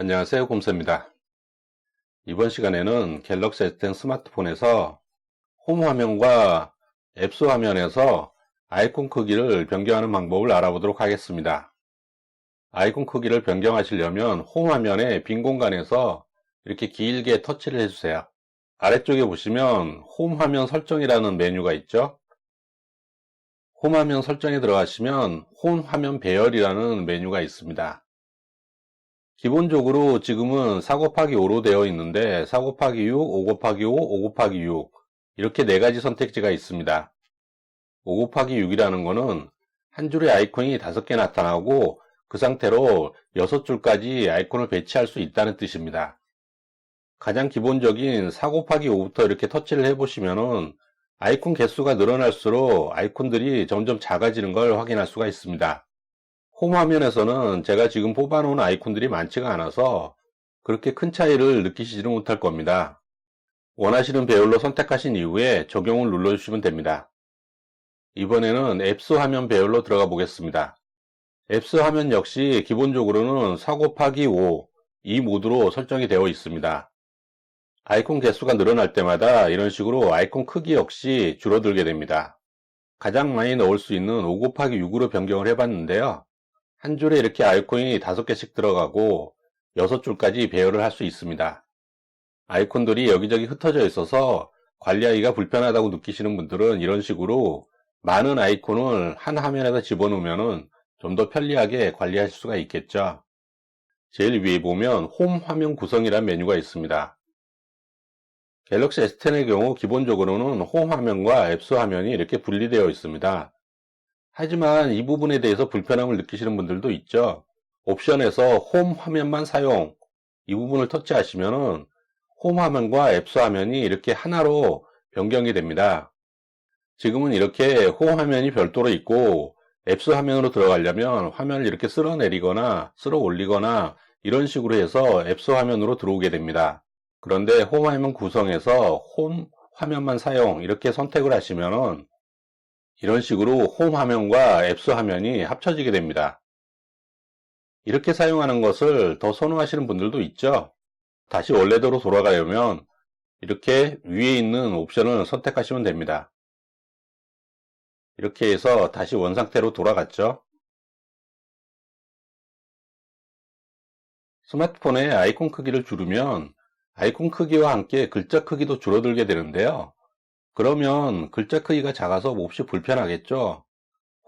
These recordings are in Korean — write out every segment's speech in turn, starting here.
안녕하세요, 곰새입니다. 이번 시간에는 갤럭시 S10 스마트폰에서 홈 화면과 앱스 화면에서 아이콘 크기를 변경하는 방법을 알아보도록 하겠습니다. 아이콘 크기를 변경하시려면 홈 화면의 빈 공간에서 이렇게 길게 터치를 해주세요. 아래쪽에 보시면 홈 화면 설정이라는 메뉴가 있죠. 홈 화면 설정에 들어가시면 홈 화면 배열이라는 메뉴가 있습니다. 기본적으로 지금은 4 곱하기 5로 되어 있는데 4 곱하기 6, 5 곱하기 5, 5 곱하기 6 이렇게 4가지 선택지가 있습니다. 5 곱하기 6이라는 거는 한 줄에 아이콘이 5개 나타나고 그 상태로 6줄까지 아이콘을 배치할 수 있다는 뜻입니다. 가장 기본적인 4 곱하기 5부터 이렇게 터치를 해보시면은 아이콘 개수가 늘어날수록 아이콘들이 점점 작아지는 걸 확인할 수가 있습니다. 홈 화면에서는 제가 지금 뽑아놓은 아이콘들이 많지가 않아서 그렇게 큰 차이를 느끼시지는 못할 겁니다. 원하시는 배열로 선택하신 이후에 적용을 눌러주시면 됩니다. 이번에는 앱스 화면 배열로 들어가 보겠습니다. 앱스 화면 역시 기본적으로는 4 곱하기 5 이 모드로 설정이 되어 있습니다. 아이콘 개수가 늘어날 때마다 이런 식으로 아이콘 크기 역시 줄어들게 됩니다. 가장 많이 넣을 수 있는 5 곱하기 6으로 변경을 해봤는데요. 한 줄에 이렇게 아이콘이 5개씩 들어가고 6줄까지 배열을 할 수 있습니다. 아이콘들이 여기저기 흩어져 있어서 관리하기가 불편하다고 느끼시는 분들은 이런 식으로 많은 아이콘을 한 화면에다 집어넣으면 좀 더 편리하게 관리하실 수가 있겠죠. 제일 위에 보면 홈 화면 구성이라는 메뉴가 있습니다. 갤럭시 S10의 경우 기본적으로는 홈 화면과 앱스 화면이 이렇게 분리되어 있습니다. 하지만 이 부분에 대해서 불편함을 느끼시는 분들도 있죠. 옵션에서 홈 화면만 사용 이 부분을 터치하시면은 홈 화면과 앱스 화면이 이렇게 하나로 변경이 됩니다. 지금은 이렇게 홈 화면이 별도로 있고 앱스 화면으로 들어가려면 화면을 이렇게 쓸어내리거나 쓸어 올리거나 이런 식으로 해서 앱스 화면으로 들어오게 됩니다. 그런데 홈 화면 구성에서 홈 화면만 사용 이렇게 선택을 하시면은 이런 식으로 홈 화면과 앱스 화면이 합쳐지게 됩니다. 이렇게 사용하는 것을 더 선호하시는 분들도 있죠. 다시 원래대로 돌아가려면 이렇게 위에 있는 옵션을 선택하시면 됩니다. 이렇게 해서 다시 원상태로 돌아갔죠. 스마트폰의 아이콘 크기를 줄이면 아이콘 크기와 함께 글자 크기도 줄어들게 되는데요. 그러면 글자 크기가 작아서 몹시 불편하겠죠.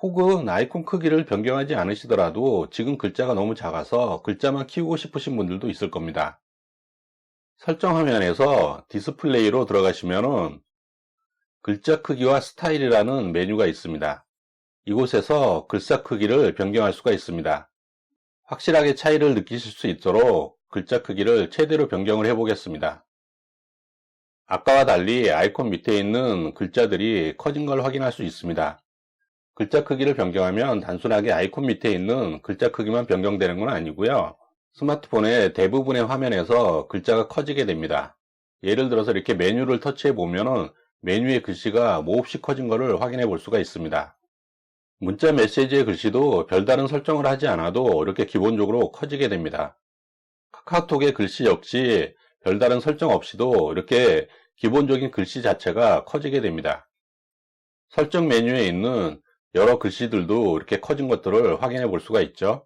혹은 아이콘 크기를 변경하지 않으시더라도 지금 글자가 너무 작아서 글자만 키우고 싶으신 분들도 있을 겁니다. 설정 화면에서 디스플레이로 들어가시면은 글자 크기와 스타일이라는 메뉴가 있습니다. 이곳에서 글자 크기를 변경할 수가 있습니다. 확실하게 차이를 느끼실 수 있도록 글자 크기를 최대로 변경을 해 보겠습니다. 아까와 달리 아이콘 밑에 있는 글자들이 커진 걸 확인할 수 있습니다. 글자 크기를 변경하면 단순하게 아이콘 밑에 있는 글자 크기만 변경되는 건 아니고요. 스마트폰의 대부분의 화면에서 글자가 커지게 됩니다. 예를 들어서 이렇게 메뉴를 터치해 보면 메뉴의 글씨가 몹시 커진 것을 확인해 볼 수가 있습니다. 문자 메시지의 글씨도 별다른 설정을 하지 않아도 이렇게 기본적으로 커지게 됩니다. 카카오톡의 글씨 역시 별다른 설정 없이도 이렇게 기본적인 글씨 자체가 커지게 됩니다. 설정 메뉴에 있는 여러 글씨들도 이렇게 커진 것들을 확인해 볼 수가 있죠.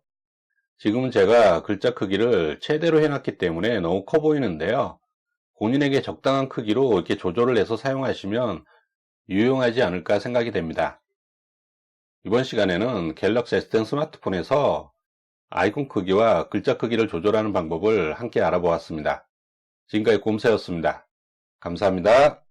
지금은 제가 글자 크기를 최대로 해놨기 때문에 너무 커 보이는데요. 본인에게 적당한 크기로 이렇게 조절을 해서 사용하시면 유용하지 않을까 생각이 됩니다. 이번 시간에는 갤럭시 S10 스마트폰에서 아이콘 크기와 글자 크기를 조절하는 방법을 함께 알아보았습니다. 지금까지 곰새였습니다. 감사합니다.